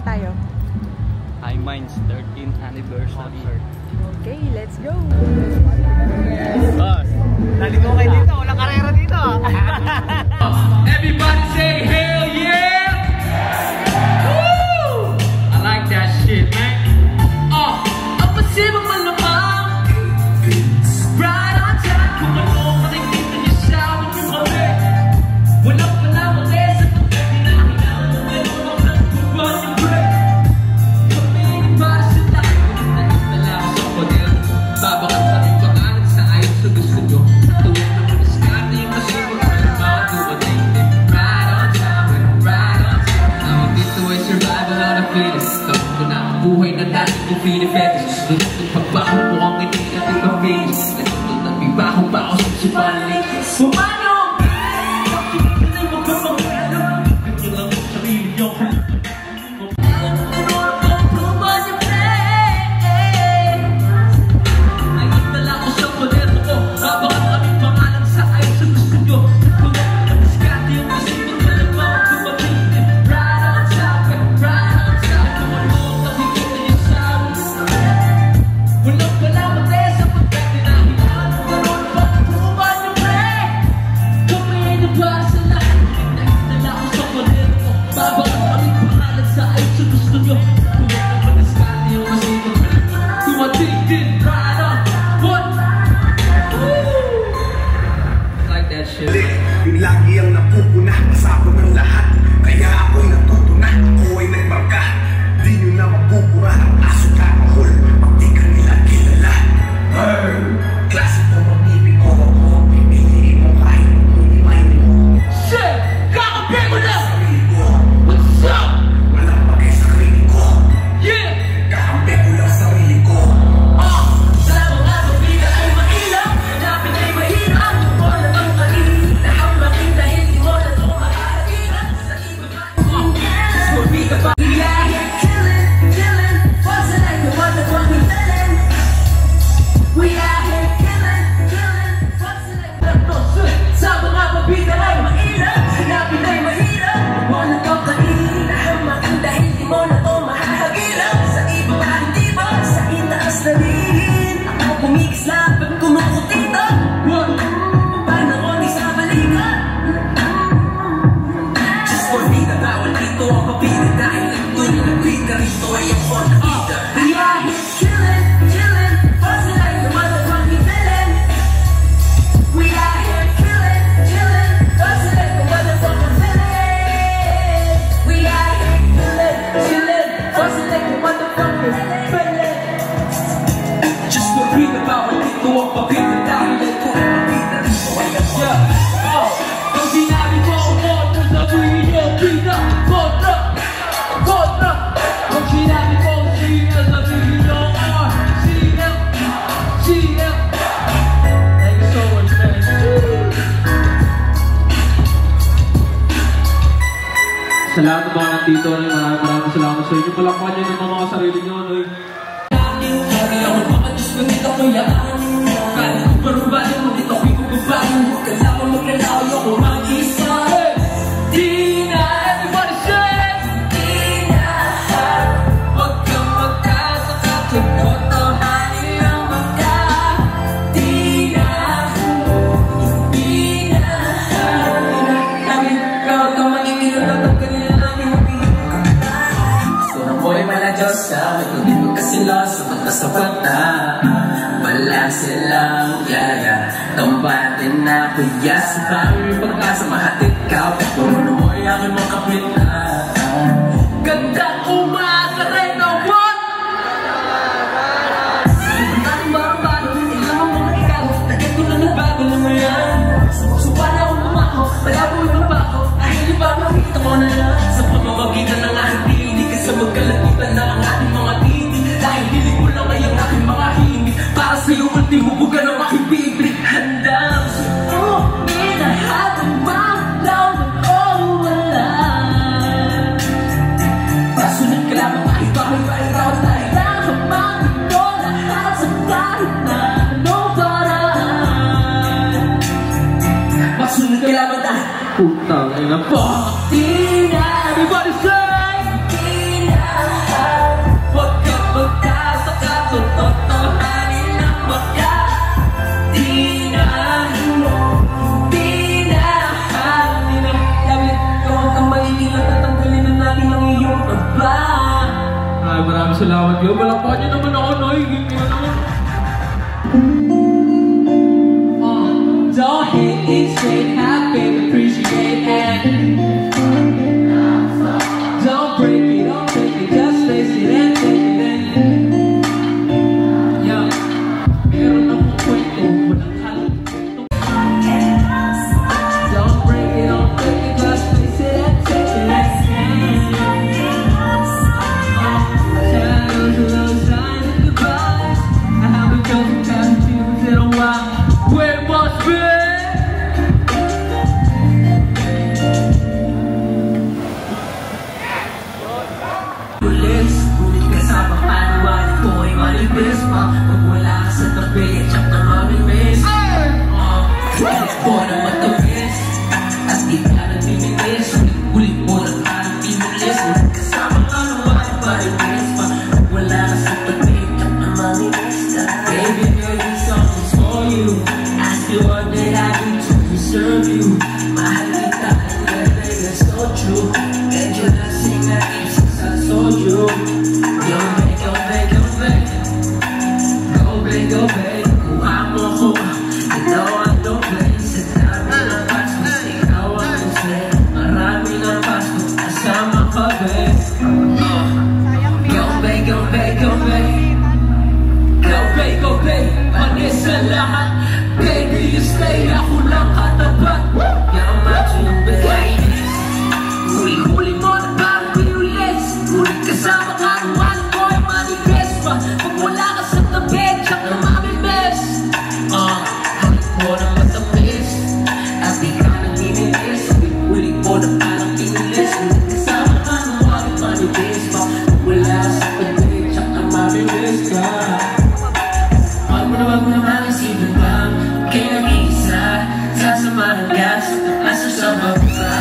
tayo? High Minds 13th anniversary. Okay, let's go! Boss, naligo kayo dito. Walang karera dito. Everybody say hell yeah! Woo! I like that shit, man. Ang pasibang malamang right on time. Kung ano makikita niyo sa amin yung kami. Walang palamang sa pagkati na kailangan ng gano'n ang nagtubuan yung break. Kami ay para sa tayo. Nagtala ako sa poder. Babakat pa rin pangalan sa ayon sa gusto nyo. Tuwag na maniskarte yung pasibang malamang. Dumating din right on time. Right on time. Tawag dito ay survival of the fittest. Tawag ko na ang buhay na natin kung pinifetish. Sunod ng pagbaho mo ang hindi natin ka-finish. Nagtutod ng bibaho pa ako sa supali. Pumano! Bakit na yung magpapagano? Ganyan lang ang sarili nyo. Nagtala ko sa poderno ko. Babakat kaming pangalan sa ayon sa gusto nyo. Tuwag na maniskarte yung pasibang malamang. Dumating din right on top. Right on top. Kung ano ang nakikita niyo sa amin. Walang palamang sa pagkati na kailangan ng gano'n pa. Tuman yung break. Kami ay nabasa sa lahat. Nagtala ko sa poderno ko. Babakat kaming pangalan sa ayon sa gusto nyo. Tuwag na maniskarte yung pasibang malamang. Dumating din right on. What? Like that shit. Yung lagi ang napupuna, pasako ng lahat. Kaya ako'y natuto na, ako ay nagmarka. Di nyo na mapupura ang aso kakahol. Pag di ka nila kilala. Klase po mamibig ko ako. Pipiliin mo kahit hindi mo. Shit! Kakape mo na! Sarili ko, What's up? walang bagay sa sarili ko. Yeah! Kakampi ko lang sarili ko. Sa mga pabida ay mainam. Hanapin ay mahirap. Wala kang kainin. Nahambakin dahil di mo na ito makakagilan. Sa iba ba? Pabida ba? Yeah, killing, killing. What's the name? What the fuck we feeling? We out here killing, killing. What's the name? Sa mga pabida ay mainam. Hanapin ay mahirap. Wala kang kainin. Nahambakin dahil di mo na ito makakagilan. Sa iba ba? Hindi ba? Sa itaas na rin. Ako pumikis lang pag kumakutita. Parang nakonig sa balikan. Just for me na bawal dito ang papili. Dahil ito yung nag-beat ka rito ay ako na kita. We are here chillin', chillin'. What's the name? The motherfucking villain. We are here chillin', chillin'. What's the name? The motherfucking villain. We are here chillin', chillin'. What's the name? The motherfucking villain. Just for me na bawal dito ang papili. Dahil ito yung nag-beat ka rito ay ako na kita. Pag sinabi ko ang kontra, sabihin niyo pina. Kontra, kontra. Pag sinabi ko ang sina, sabihin niyo ang sina, sina. Thank you so much, man. Salamat mga nandito. Maraming salamat sa inyo. Palakpan nyo ng mga sarili nyo. Lagi ako makadis kung dito ko yan. Kahit kung parubahin mo dito ko'y kukubahin. Kailangan maglalaw ako mag-isa. Di na, everybody say! Di na, huwag kang magkasaka. Tutotohanin ang magka. Di na, di na. Namin, kawag kang magigilot at ang kanila namin mapigil. Surang boy mala Diyos sa matulid mo kasi lost sa matasapat na. Wala silang yaya. Tambatin na kuya sa bahay pagkasa mahatid ka. Puro mo yung mga kapit na. Gandang umaga rin na what? Ang barang-baro, ilang ang mga ikaw. Tagad ko na nagbago na ngayon. Supa na akong umako, malabo yung bako. Dahil iba makita ko na lang. Sa pamamagitan ng aking tinig. Sa magkalagitan na ang ating mga tinig. Dahil hilig ko lang ay ang aking mga himig. Para sa'yo ultimo buga ng aking bibig. Handang minahal ang malaw na wala. Pasunod ka lamang kahit bahay pa ikaw. Dahil lang hamangin ko lahat sa kahit na anong paraan. Pasunod ka lamang dahil putang ina po. Di na everybody say maraming salamat kayo. Malakpan niyo naman ako, Noy. Don't hate it straight, have faith, appreciate it. Don't break it, just face it and take it in. Yeah, meron akong kwento, walang halong kwento. Don't break it, just face it and take it in. Shadows of those signs and goodbyes, I haven't chosen past feelings in a while. Where must be? Ngunit kasama panawanan ko ay malibis pa. Pag wala ka sa tabi, tsak na mamimiss. Ulit ko na matamis at di ka nagmiminis. Ulit mo na parang tinilis. Ngunit kasama panawanan malibis pa. Pag wala ka sa tabi, tsak na mamimiss. Baby girl, this song is for you. Ask you what did I do to deserve you. Mahal kita, it's so true. And you not sing that it's I saw you. Go back, go back, go back. Go back, go back. Kuha mo ko. You know I don't play. Sa dami ng pasto, ikaw ang gusto. Marami ng pasto, kasama ka, babe. Go back, go back, go back. Go back, go back. Panis sa lahat. Baby, you stay. Ako lang katapat. Yung macho yung babe. Huli-huli mo na parang pinulis. Ngunit kasama ka ng one boy, manifest pa. Pag wala ka sa tabi, tsak na mamimiss. Halik mo na matamis at di ka nagmimilis. Huli mo na parang pinulis. Ngunit kasama ka ng one boy, manifest pa. Pag wala ka sa tabi, tsak na mamimiss ka. Wag mo na mag-isipin pa. Kaya nag-iisa, sasamahan ka sa taas o sa baba.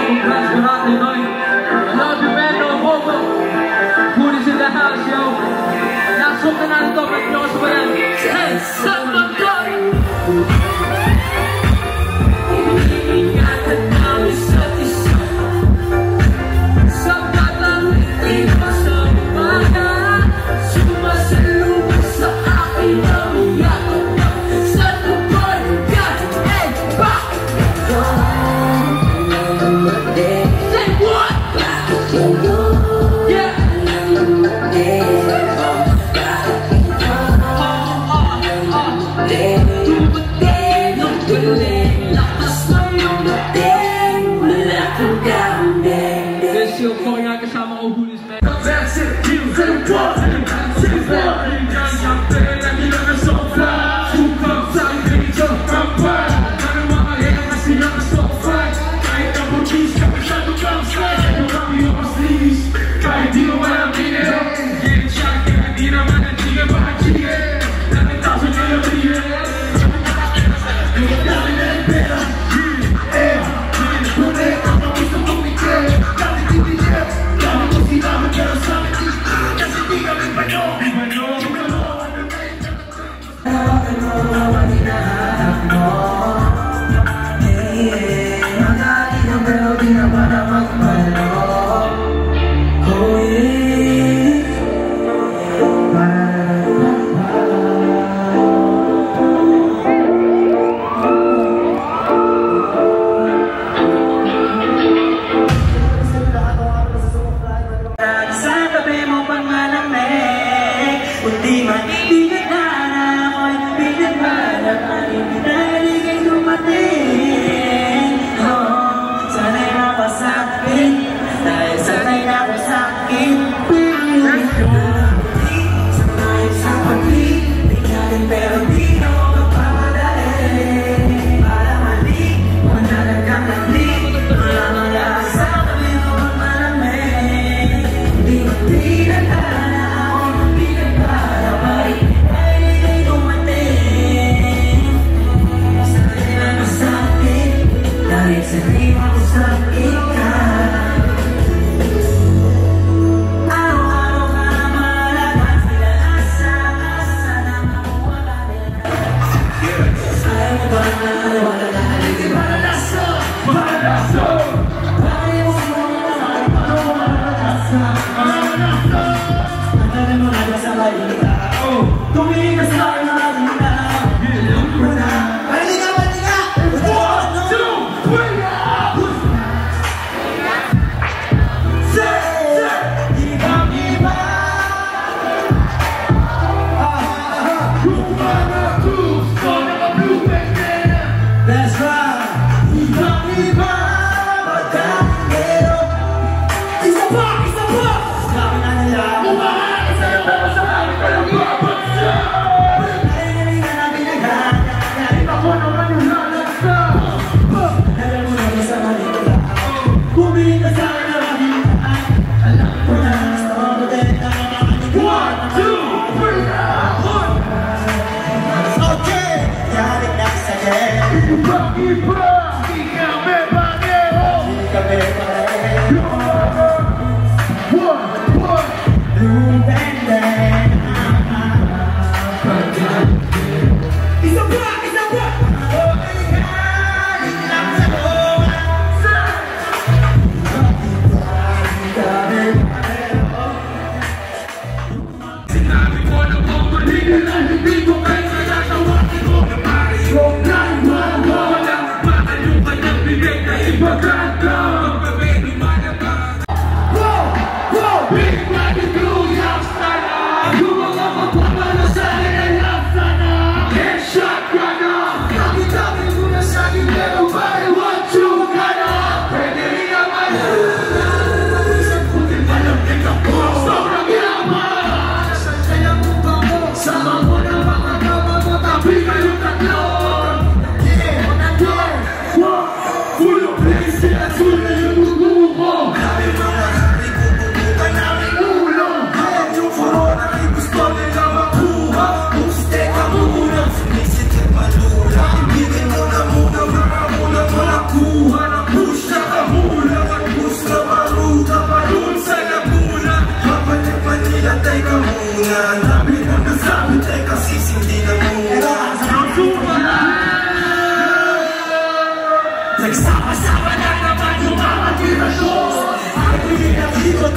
Congrats, Noy. I love you, man. No homo. Food is in the house, yo. pasok na natin ito. Pwede nyo kasabayan. Hey, Salvador! Iniingatan ang isa't isa. Sapat ang iba sa umaga. Sumasalubong sa akin ang yakap na Salvador. God, hey, back! Say what? Yeah! This yung kong nga kasama ko hulis na That's it, you can walk in kahit di mo walang pinag get shot, kahit di naman ang tigil makachigil natin taso niya yung tigil yung dami na yung pera tunay ang gusto kong ikil dami tibigil dami mo sinabi pero sa akin kasi di kami bano magaling ang pero di naman ang magmalo.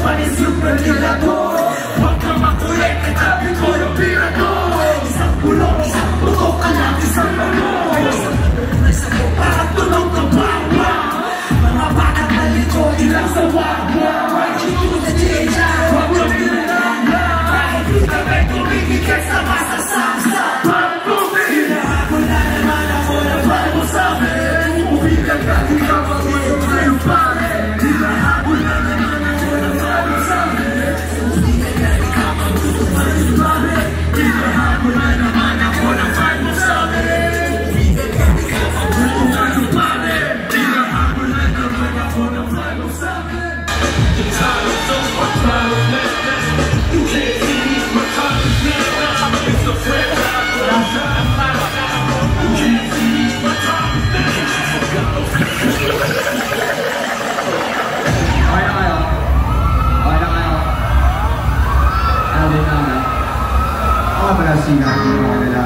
panis yung pagkila ko. Huwag ka makulit, katabi ko yung pira ko. Isang bulong, isang putok ka lang, isang ano. Isang mo para tulong ka bawa. Mga bata malikot, ilang sa wagwa. Right to the danger, huwag mo pinalala. Kahit di ka may tumigigit sa masasasa. Hinahabol na naman ako na para mo sa'min. Umigal ka, di ka mag-uwi kayo pare. Hinahabol na naman ako na para mo sa'min. Umigal ka, di ka mag-uwi kayo pare. Hinahabol na naman ako na para mo sa'min. Umigal ka, di ka mag-uwi kayo pare. Hinahabol na naman ako na para mo sa'min. The time is over, time is less. You can't see my time is now. It's a friend. Sinabi mo ka nila.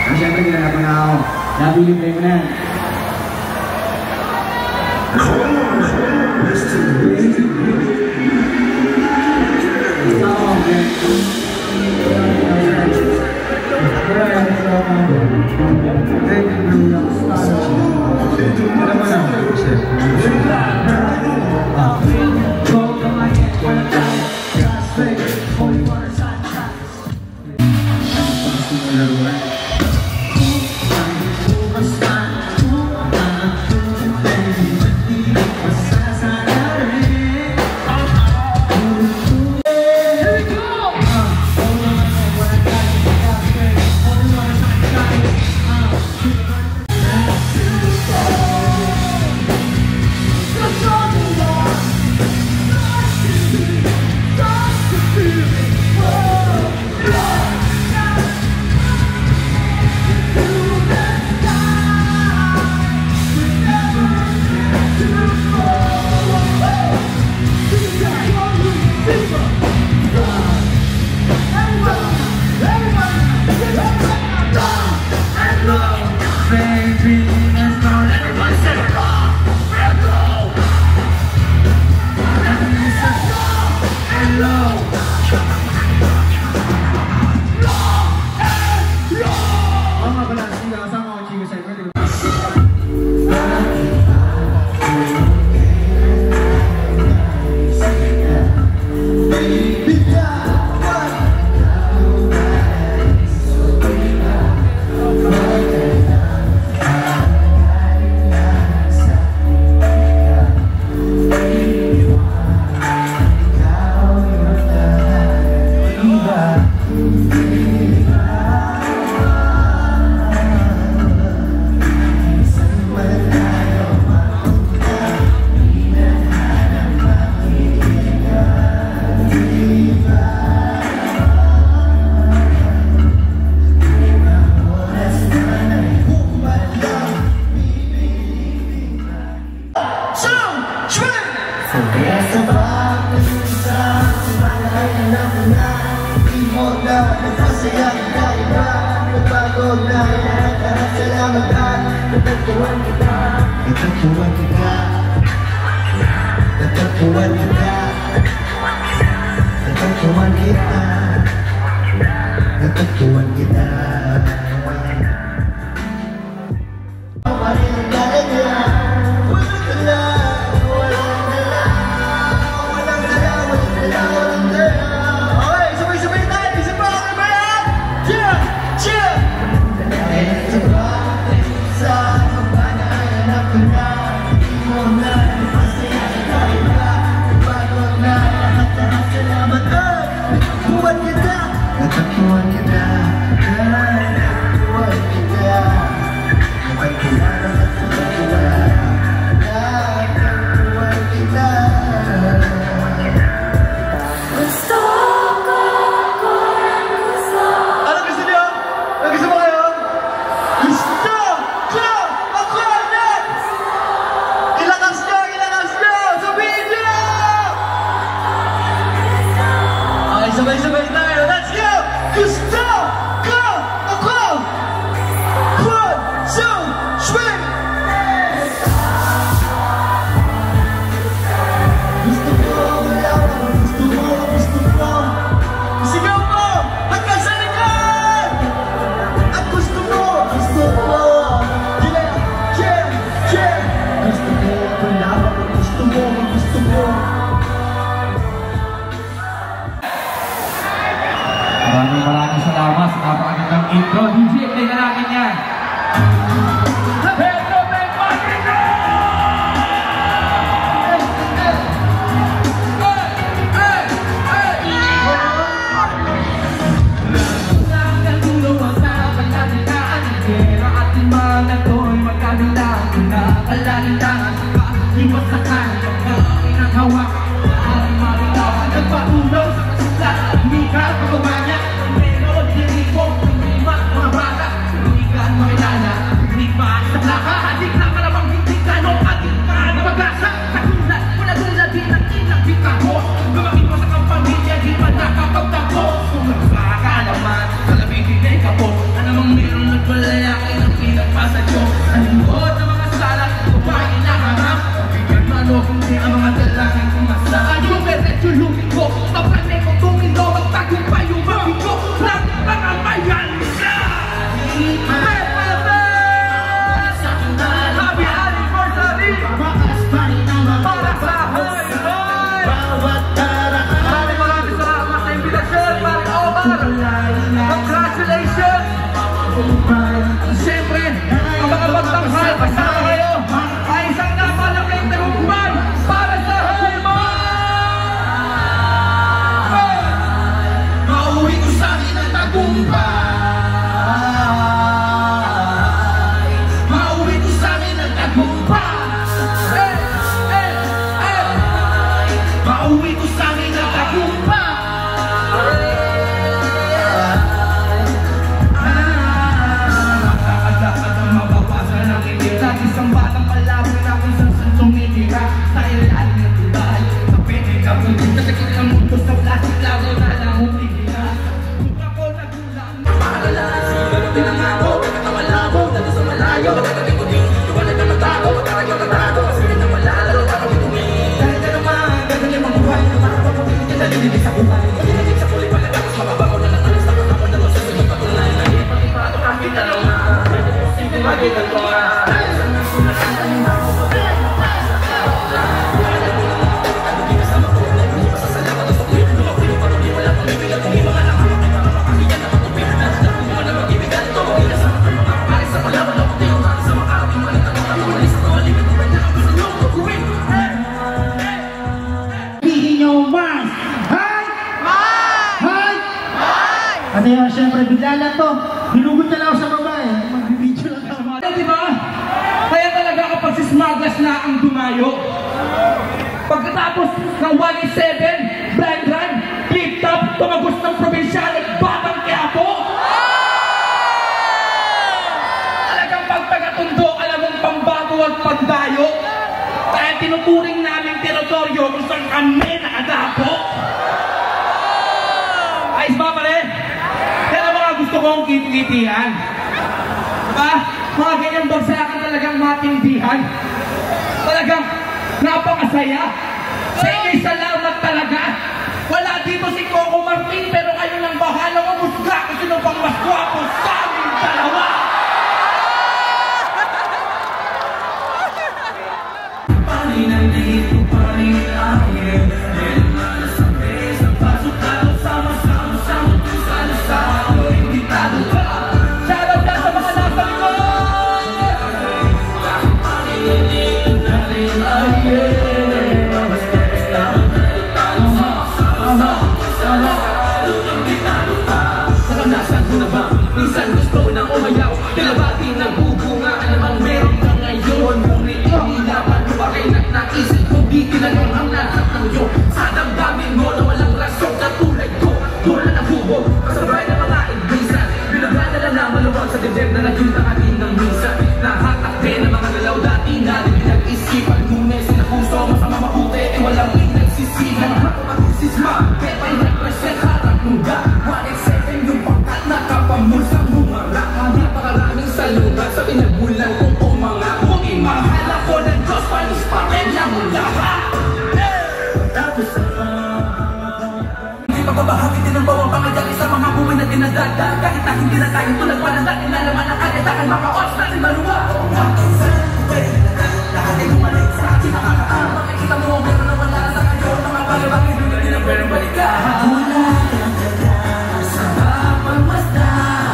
Ang siyempre ginanap ko na ako. Nabilibay mo na yan. Napakagandang intro. DJ, play na natin yan. Pedro Magdalena! Nagkatulong sa pagkalitaan Pero ating mga to'y magkabilang na palalintangan Iwas sa kanya Pinanghawak Ang maritawan Nagpatuloy sa kasulat Mikal pagkawanya Pero dirigo Pinimat mga bata Pinigan makilala Pinipan sa plaka Hadik na malamang hindi ka no Hadik ka na mag-asa Katulad Wala doon na din ang inakita ko Gumamit mo sa kampamilya Di man nakapagtako Kung nagsaka naman Sa labing hindi ka po Anamang meron nagpalayakin Ang pinagpasa ko Ang lingkod ng mga sala Kumain na harap Bigyan man o kung di ang mga dalaking kumasa Yung meretso lumiko Papanay ko tumino Magtagumpay yung mabig ko Lang mga bayan na Happy anniversary Para sa Hoy Maraming salamat sa imbitasyon Maring Omar Congratulations Siyempre ang mga pagtanghal kasama kayo ay isang napalaking tagumpay para sa Hoy Mauwi ko sa akin ang tagumpay Mauwi ko sa akin ang tagumpay Mauwi ko sa akin ang tagumpay Isang batang malabo na kung saan tumitira Sa ilalim ng tulay Sa pwede ka putin Sa sakit ng mundo sa plastic lago na lang umigila Kung ako nagulang Mahalala Siguro pinangako Pagkakamalabo Dati sa malayo Pagkakabi ko din Iwanan na matago Pagkaragyo na tago Kasi na malalo Kakawin tumingin Kahit na naman Gagaling ang buhay Na makapapapagin Kita lililig sa buhay Lililig sa kulit Pagkatapos mababago na lang Alas na katapon na sa sunod patunay Naging pag-ipato kahit na lang Simple maging ang tora Kasi siyempre, bigla lang to. Hinugot na lang ako sa babae. Magbibidyo lang ako. Diba? Kaya talaga kapag si Smuggles na ang dumayo. Pagkatapos ng 1-7, blind run, flip top, tumagos ng probinsya, nagbatang Quiapo. Talagang pagpagatundo, alam mong pambato at pagdayo. Kaya tinuturing namin teritoryo kung saan kami nakadapo. Ayos ba pare? Kaya mga gusto kong kiti-kitihan. Diba? Mga ganyang bagsakan talagang matindihan. Talagang napakasaya. Sa inyo'y salamat talaga. Wala dito si Coco Martin pero kayo nang bahalang umusga kung sino pang mas guwapo sa aming dalawa. Parin nandito, parin akin. Meron na sa mesa, pasok tayo sama-sama sa mundo sa lasado. Hindi tayo pa. Shoutout na sa mga nasa likod. Parin nandito, parin akin. Minsan gusto na umayaw, dilabati ng bubunga. Alamang meron ka ngayon, ngunit inilaban mo ba kayo naisip ko? Di tinanong ang lahat ng iyo. Sa damdamin mo na walang rasyon katulad ko. Tulad ng hubo, kasabay ng mga ibisan. Binagana lang na maluwag sa dibdib na naging takatin ng misa. Nahatakte ng mga galaw dati na di pinag-isipan. Ngunit sinapuso, masama mabuti, eh walang pinagsisihan. Magsisisma, kaya pa'y represent harap mungga. 1-7 yung pangkat na kapamulsang humara. Napakaraming salubat sa pinagbulan kong umanga. Kung imahal ako ng Diyos, panis pa rin lang mong lahat. Tapos hindi pagkabahagi din ang bawang pangadali sa mga buhay na dinadada. Kahit na hindi na tayo tulad pa na natin nalaman ang kagatakan. Mga odds natin maluwa. Lahat ay bumalik sa akin nakakaam. Makikita mo pero na wala sa kayo. Mga bagay-bagay hindi na pwedeng balikan. Wala kang ganda sa pagmasdan.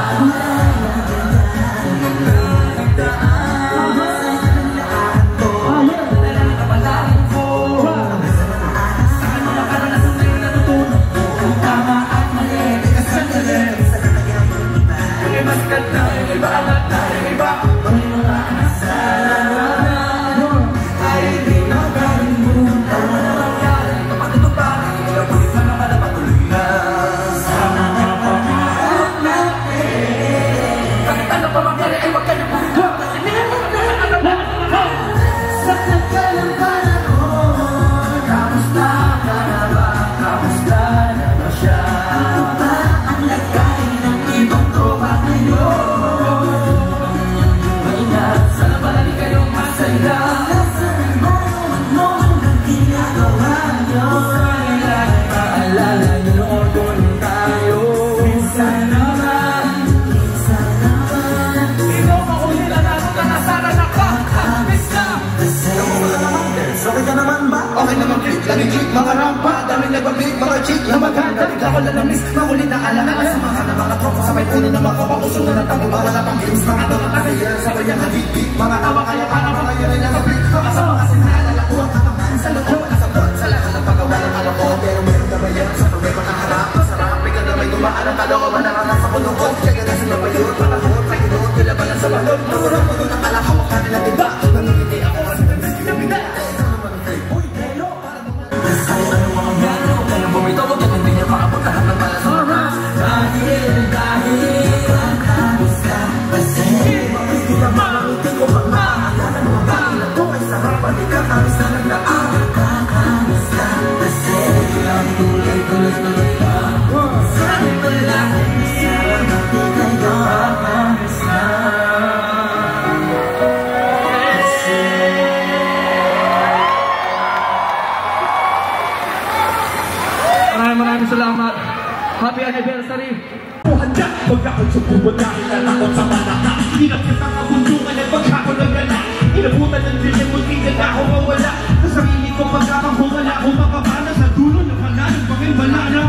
Lamigit, mga rampa, dami nagbabig, mga chick na maganda. Bigla ko lalamis, makulit na alala. Sama ka na mga tropa, sabay puno na makapakusong na natamo. Mga lapang games, mga doon ang kaya sabay ang halik-halik. Mga tawa kaya para mga yun ay nagabig. Kasama kasi naalala ko ang katamaan sa loob. Nasabot sa lahat ng paggawa ng alam ko. Pero meron na ba yan sa problema ng harap? Masarap, may kadamay dumaan ang kalooban ng anak sa kulungon. Kaya na sila ba yun? Panahon, paginoon, kilaban sa balon. Murang mo doon ang alakawak ka nila, diba? Nangingiti ako kasi nagsikinabina. Uy, pero para ay, ano mga gano? Kaya bumito mo, ganun din niya maabot lahat ng pala sa oras. Dahil nakakabos ka kasi hindi ka marangutin ko pag maakala ng mga bagila ko ay sarap. Pati ka kamis na nagdaan. Kakabos ka kasi ang tuloy-tuloy na nagdaan. Sabi ko lang, sarap natin kayo kakabos ka. Maraming salamat. Happy anniversary. Handa, pagkakot sa bubot dahil natakot sa malaka. Hinapit ang kabuntungan at pagkakot ng gana. Inabutan ng dilim, munti na ako mawala. Sa sarili ko pagkakahumala ko makapana sa dulo ng pangalan. Bakit wala na?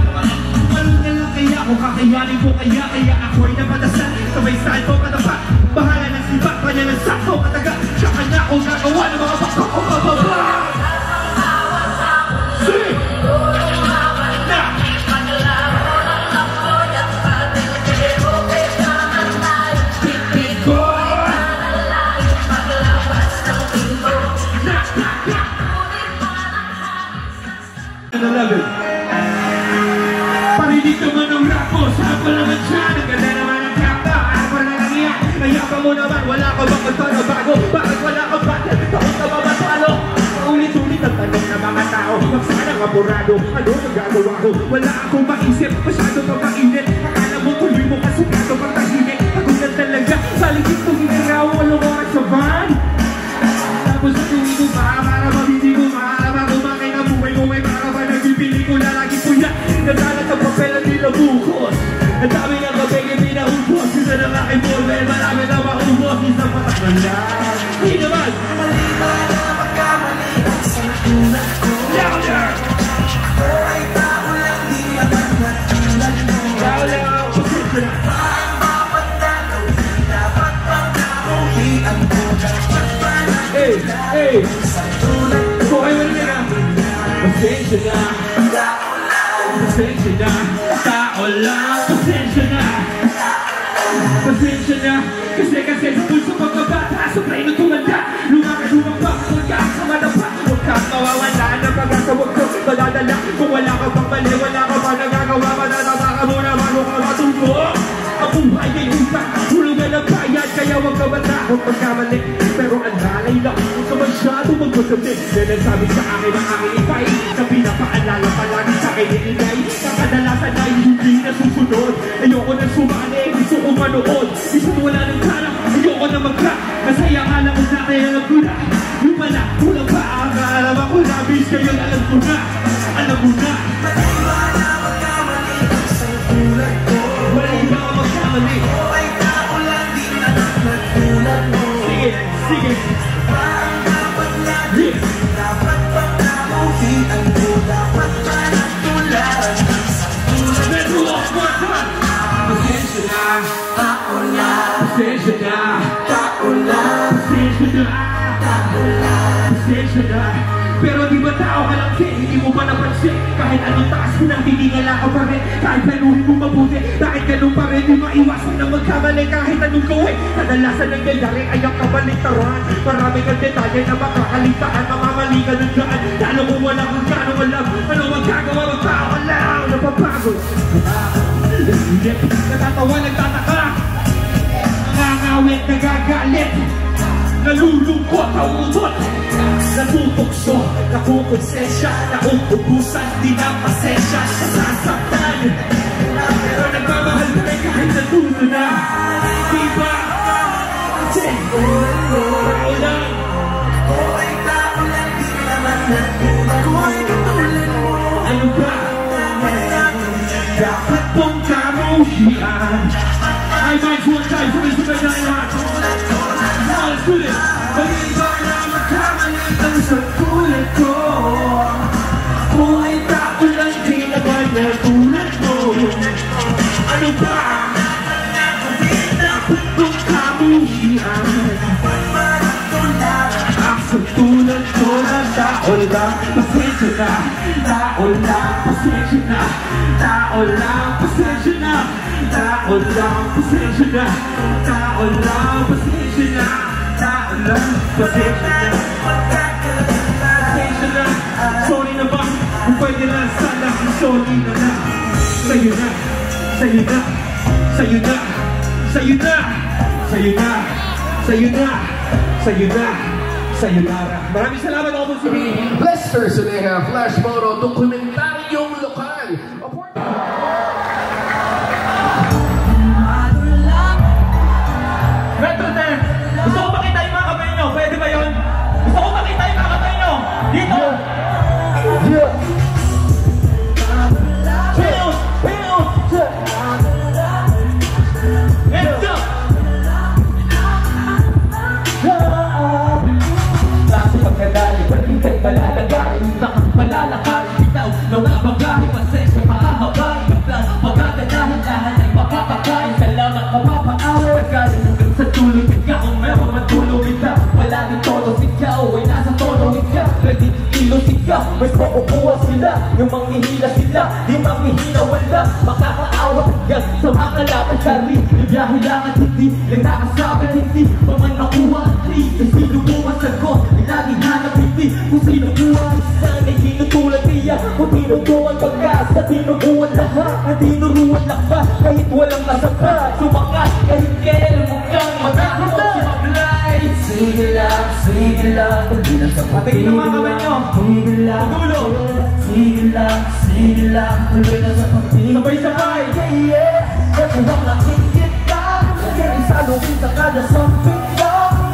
Malong na lang kaya ako kakayanin ko kaya ako'y napadasan. Sabay style ko katapat. Bahala ng sibat, kanya ng sakto kataga. Siya kanya ako gagawa ng mga bakto ko mababa. Parinig naman ng rap mo, saan pa naman siya? Naganda naman ang kapa, ako na lang iyak. Mayapa mo naman, wala ka bang magbago? Bakit wala ka ba? Takot ka ba matalo? Ulit-ulit ang tanong ng mga tao. Magsanang apurado, ano nagagawa ko? Wala akong maisip, masyado pa mainit. Akala mo tuloy mo kasugado pang tahimik. Ako na talaga, saligit kong hinaraw, walang oras sa van. Tapos sa tuwing ko pa, para mabili ko, para kumakay na buhay mo, may para ba nagbibili ko na lagi po yan. Nagalat ang papel at nilabukos. Ang dami ng kapeg yung pinaubos. Isa na aking ballbell, marami na maubos. Isang patak na lang. Hindi naman! Mali ba na magkamali ang sa nakulat ko? Louder! Ay tao lang, di naman natulad mo. Louder! Pasensya na! Ang dapat na gawin, dapat pang nakuhian ko. Dapat pa na gawin sa tulad ko. So ay wala na. Pasensya na. Pasensya na, tao lang. Pasensya na, pasensya na. Kasi sa pulso pagkabata, sobrang ino tumanda. Lumakad pa, magkakama na pa. Huwag kang mawawala na pagkasawag ko. Madadala, kung wala ka pang mali, wala ka pa nagagawa. Manatama ka muna bago ka matulgo. Ang buhay ay utang, hulugan ng bayad. Kaya huwag ka matakot pagkamali. Pero ang nalay lang, huwag ka masyado magpasabi. Yan ang sabi sa akin ang aking ipay. Na pinapaalala palagi sa akin ni Inay. Kakadalasan ay hindi na susunod. Ayoko na sumali, gusto ko manood. Isang wala ng tarang, ayoko na mag-rap. Masaya ka lang kung natin alam ko na. Yung pala, kulang pa ang kaalam ako na. Bis kayo alam ko na, alam mo na. Maliwala magkamali ang sa tulad ko. Wala iba ang magkamali. O ay tao lang, di na nagtulad mo. Sige, sige. Parang dapat lagi, dapat pang namuhian ko. Dapat pa nagtulad ang sa tulad ko. Pasensya na, tao lang. Pasensya na, tao lang. Pasensya na, tao lang. Pasensya na. Pero di ba tao ka lang, hindi mo ba napansin? Kahit anong taas ko nang tiningala ka pa rin. Kahit planuhin mo mabuti, bakit ganun pa rin? Di maiwasan na magkamali kahit anong gawin. Kadalasan ng nangyayari ay ang kabaliktaran. Marami kang detalye na makakaligtaan. Mamamali ka ng daan, lalo kung wala kang gano'ng alam. Ano magkagawa, magtao ka lang. Napapagod, nasilip, natatawa, nagtataka. Nangangawit, nagagalit. Nalulungkot, nauutot. Natutokso, nakukonsensya. Nauubusan, di na pasensya. Sasaktan, pero nagmamahal pa rin kahit natuto na. Diba? Kasi tao lang. Ako ay tao lang, di naman natulad. Ako ay katulad mo. Ano ba? Dapat pong kamuhian. I might one time for Mr. Medina. Let's do this. Maliba na magkamali ang sa tulad ko. Ano ba? Kung kabuhian sa tulad ko na tao lang, pasensya na. Tao lang, pasensya na. Tao lang, pasensya na. Tao lang, pasensya na. Tao lang, pasensya na. Tao lang, pasensya na. Pasensya na. Sorry na ba? Kung pwede na sana, sorry na na. Sa'yo na, sa'yo na, sa'yo na, sa'yo na, sa'yo na, sa'yo na, sa'yo na. Sayonara. Maraming salamat ako po sabihin. Lester Soneja, Flash Photo, Dokumentaryong Lokal. Metro 10, gusto ko makita yung mga kamay nyo. Pwede ba yun? Gusto ko makita yung mga kamay nyo. Dito. Pills, pills. Let's go. Pagkadali, pag-ikay malalagay, malalakay, bitaw, nangabagay, pasensya, makahabay, magkakadahin, lahat ay makapagay, salamat, mapapaawa, nagkalimugan sa tulog, ikaw kung meron matulog, ikaw, palaging tono, ikaw, ay nasa tono, ikaw, nagtikilos, ikaw, may makukuha sila, yung manghihila sila, di manghihila, wala, makakaawa, hanggang sa makalaban, kari, ibiyahe lang at hindi, lang nakasabi, hindi, paman nakuha, at least, ay sinubukan sagot, lagi hanap hindi kung sino buwan sana tinutulad niya kung tinutuan pagkasa tinubuan lahat at tinuruan lakba kahit walang nasagpa sumakas kahit kailan mo kang matakot sumablay sige lang hindi lang sa patingin ng mga kamay nyo sige lang tuloy na sa patingin sabay-sabay kasi wang nakikit ka kasi isalubin sa kada samping ka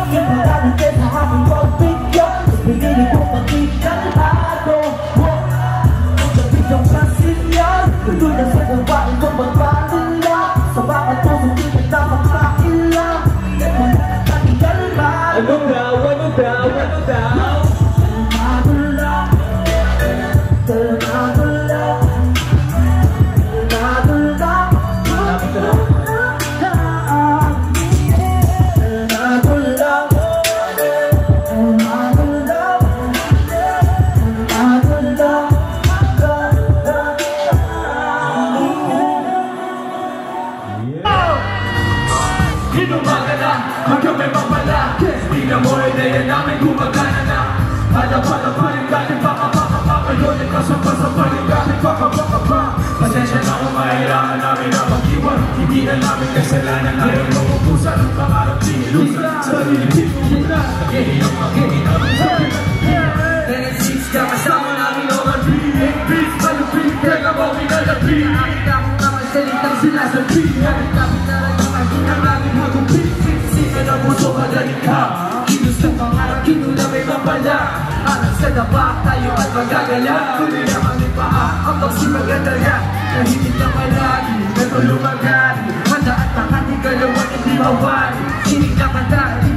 iparaan din sa aming pagbigyan pinili ko pagkikalado ang gabi yung kasilyan tuloy na sa gawain kong magpatila sa bawat puso hindi dapat kakilang tagigal ba? Ano daw? Gumagana na Pada pa rin dati Pakayon ay kasama-sama rin dati Paka Pasensya na kung mahirapan namin na mag-iwan Hindi na namin kasalanan Ngayon mapupusan ang pangarap Tinilusan Sarili pinupunan Nagihirap Tendencies ka kasama namin Over being peace Malupit Teka mo minalapit Nakita mo naman salitang sinasabi Ngayon kami talagang Ang namin hagupit Siksikan ang puso Magaling ka Sa pangarap, kinula may mapala Alam sa dapat, tayo at magagala Kunin naman yung paa, ang magsimagandala Nahigit na malagi, pero lumagari Handa at nakati, galawan, hindi mawari Sinig na kadali,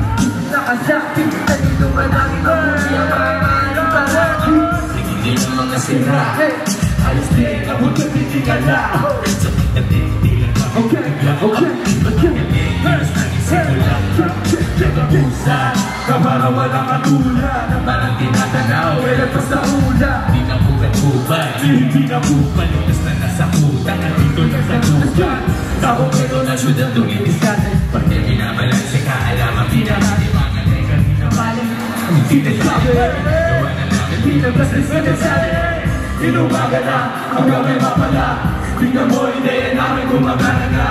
nakasakti Nandito malagi, kamuti ang maaaring parati Nagiging ang mga sira Alis din, abot na titigala Sa pagdating, di lang Okay Kapara walang katulad na parang tinatanaw Elepas sa hula Di na bukay-bukay Hindi na bukalitas na nasa kuta Nandito na sa lugan Tapos ito na syudad tumitiskat Pagka binabalan sa kaalaman Pinamatimangan ay kanina maling Hindi na sabi Gawa na namin Pinabastis na nasabi Inumaga na Hanggang may mapala Tingnan mo ideya namin gumagana na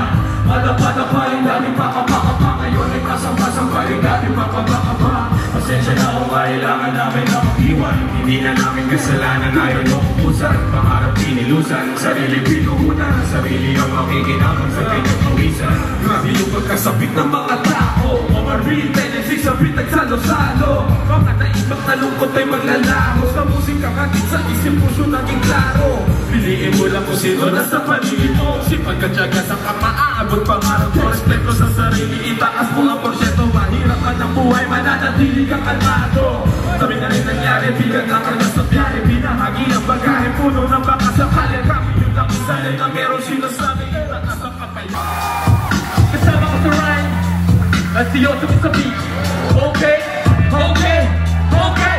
Madapa-dapa yung daming pakapakapa Ngayon ay kasang-kasang pa yung daming pakapakapa Pasensya na kung kailangan namin na mag-iwan Hindi na namin kasalanan Ayaw nyo kupusan Pangarap tinilusan Sarili pinuhunan Sarili ang makikinaman sa pinagpawisan Grabe yung pagkasabit ng mga tao Mga real tendencies sa nagsalo-salo Mga naibang nalungkot ay maglalaho Sa musika kahit sa isip puso naging klaro Piliin mo lang kung sino nasa paligid mo Sipag ka tiyaga sa kamaabot pangarap mo Respeto sa sarili itaas mo ang porsyento Mahirap ka ng buhay mananatili kang kalmado Sabi na rin nangyari bilang nakarga sa biyahe Binahagi ang bagahe puno ng baka sa kalye Kami yung nakisalin na meron sinasabi Itaas ang kapay at siyo sa beach. Okay, okay, okay.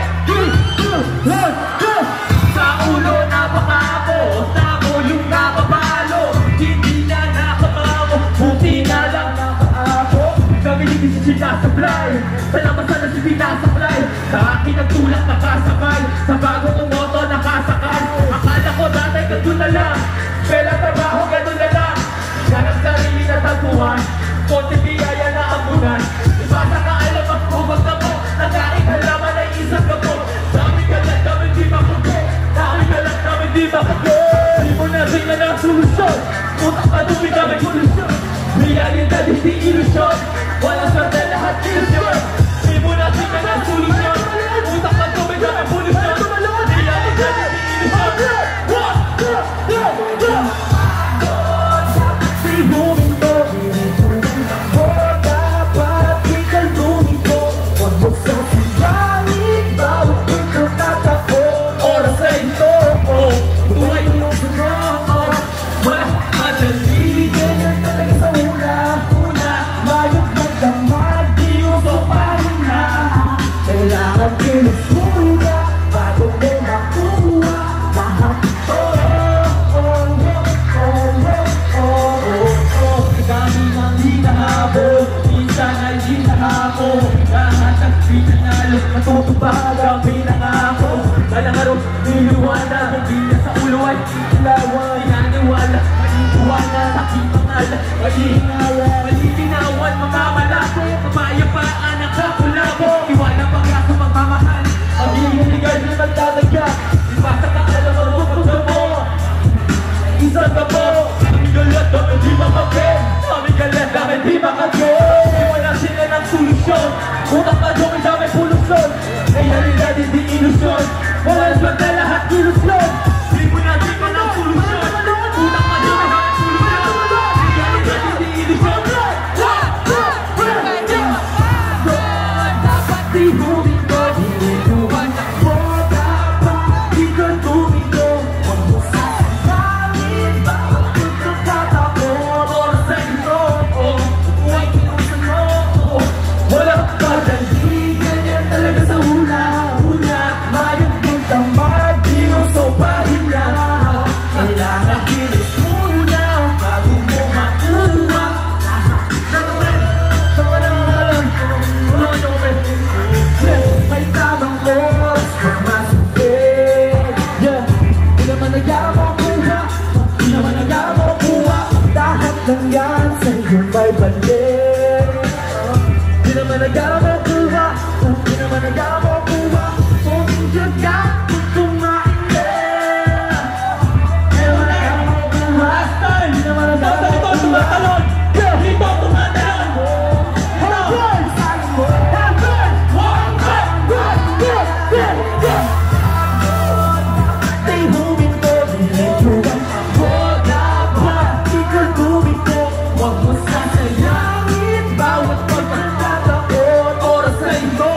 Sa ulo napakako, tako yung nakapalo. Hindi na nakamago, buti na lang nakaako. Kami hindi sinasablay, salamat sana si pinasablay. Sa akin ang tulak nakasabay, sa bagong umoto nakasakal. Akala ko dati ganun na lang, pela trabaho ganun na lang. Yan ang sarili na taguan, konti biyaya na amunan. Iba sa kaalam ang kubag na mo, nagkaing halaman ay isang gabo. Dami kalat kami di makago, dami kalat kami di makago. Di mo na rin na ng solusyon, utak pa dumi kami solusyon. Realidad hindi ilusyon, walang swerte lahat ilusyon. Di mo na rin na ng solusyon, utak pa dumi kami solusyon. Realidad hindi ilusyon. Natutupad ang pinangako, balang araw niliwanag. Hindi na sa ulo ay ilawan, inaniwala, maliwanag, aking pangalan, malihingala, malitinawan, mamamalako, kapayapaan ang kapulabo. Iwanan pag-asa magmamahal, maghihiligan na magdadaga. Di ba sa kaalam ang bukod mo, isang gabo. Kami galat, kami di makapin, kami galat, kami di makapin. Iwanan sila ng solusyon, utak na dumi dami pulusyon. Realidad hindi ilusyon, walang swerte lahat ilusyon. Di mo natin ka ng solusyon, utak na dumi dami pulusyon. Realidad hindi ilusyon. Dapat tihumin ko, dinutuan ako. Dapat di ka tumito, huwag mo sasalangin. Bawat pagkakataon, oras sa ito, huwag kinusan mo. Walang pagdali, ganyan talaga sa una-una. Mayroon kang tamad, dinusopahin na. Kailangan kinis muna, bago mo makuha. Sama na mga alam, may tamang oras, magmasukin. Yeah, di naman nagyarap mo kuha, di naman nagyarap mo kuha. Lahat ng yan sa iyong may balik. Di naman nagyarap mo kuha, di naman nagyarap mo kuha. Kung dyan ka, kung kumain. Di naman nagyarap mo kuha, di naman nagyarap mo kuha. Dito tumatalon, tihumin ko, dinutuan ako. Dapat di ka tumito, huwag mo sasayangin. Bawat pagkakataon, oras sa ito,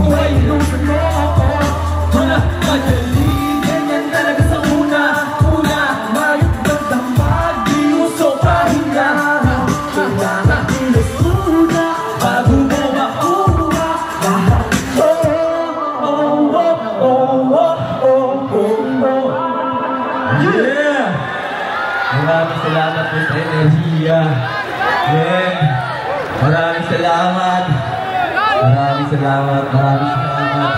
buhay ilusan mo. Wala madali, ganyan talaga sa una-una. Mayroon kang damag, di usopahin na. Kailangan kilos muna, bago mo makuha lahat. Yeah! Maraming salamat po sa enerhiya. Yeah! Maraming salamat. Maraming salamat. Maraming salamat.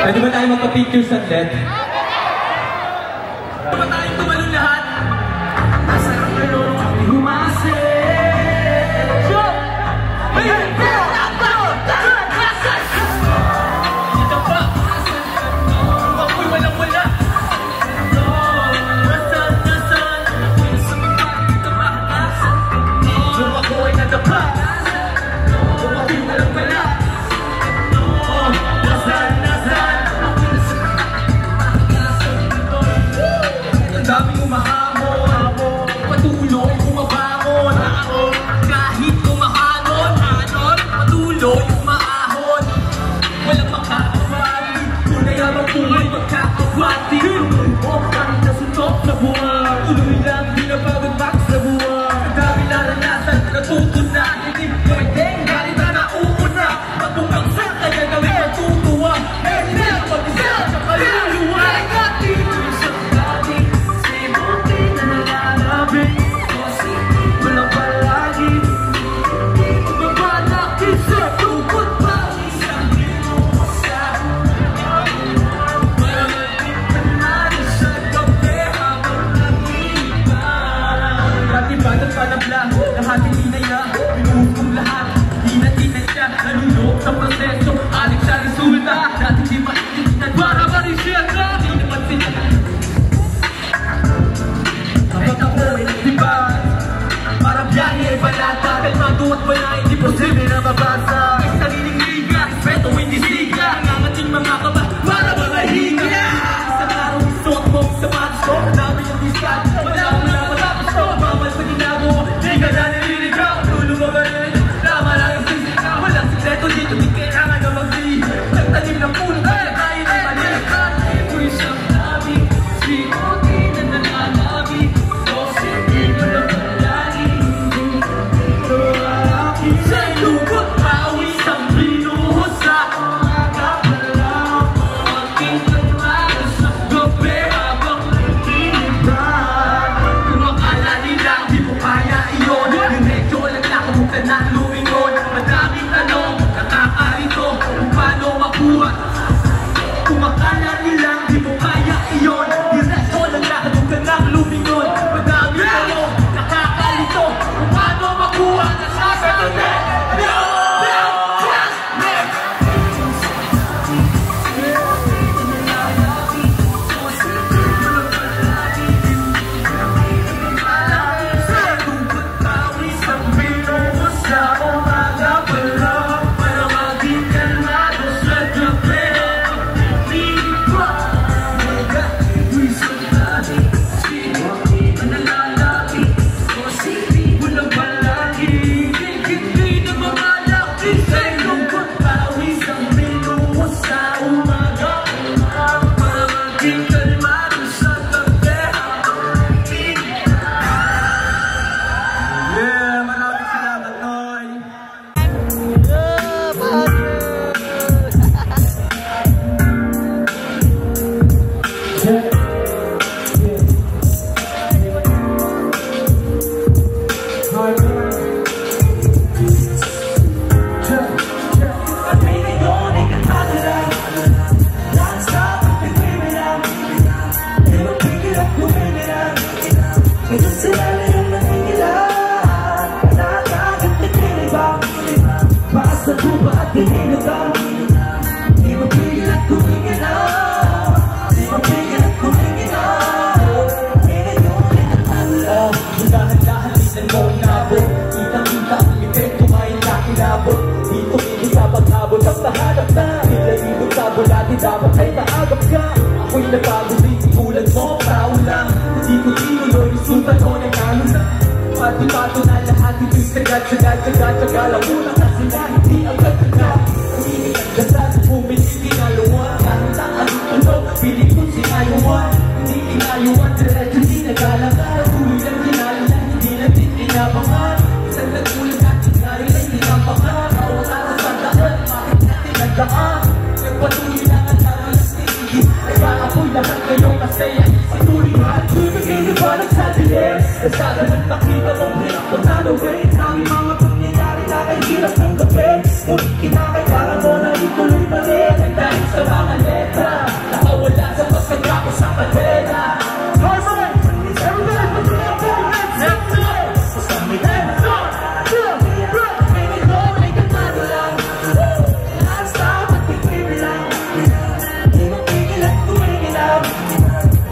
Pwede ba tayo magpa-picture saglit? Pwede ba tayong tumalong lahat? Masarap na lolo kami humase. Dito pa! Ako'y walang-wala. Nasaan? Yung ako ay nadapa. Yung aking walang wala. Nasaan? ano nagkalo na Pato-pato na lahat ito'y sagad lang muna kasi na hindi agad-agad Pumili ang gasat, pumili ginalawa Kahit na ano, piling ko sinayuan Hindi inayuan, diretso di nagalagal Tuloy lang ginalalan, hindi lang din inabangan Isang nagulog at tingari lang tinabangan Bawat aras ang daan, bakit natin nagdaan Nagpatuloy lang ang taro ng tingin Kaya ako'y lahat ngayong masaya Patuloy na at bibigay ni Balag sa dilim Kasada ng nakita mong hirap na talawin Ang mga pangyayari na kay hirap ng gabi Ngunit kinakailangan mo na ituloy pa rin Ang dahil sa mga letra Nakawala sa pagkagako sa kadena Harmon! Everybody put your hands up! Let's go! Kasama hands up! Baby, go! Ay kalmado lang Non-stop at pipili lang Di mapigil at tumigil lang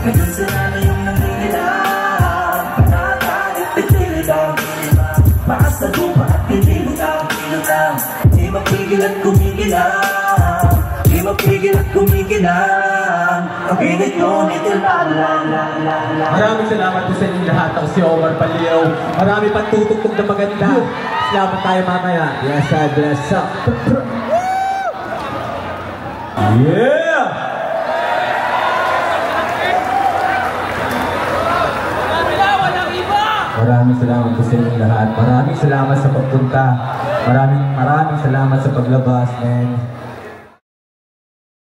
Ngayon sila na yung nangingilang Patatalit at tiligang Paas na lupa at tinilugang Di mapigil at kumigilang Di mapigil at kumigilang Kapilit nyo nitilbado lang Maraming salamat po sa inyong lahat. Ako si Omar Palio. Marami pang tutugtog na maganda. Salamat tayo mamaya. Yes, I bless up. Yeah! Maraming salamat po sa inyong lahat. Maraming salamat sa pagpunta. Maraming salamat sa paglabas. And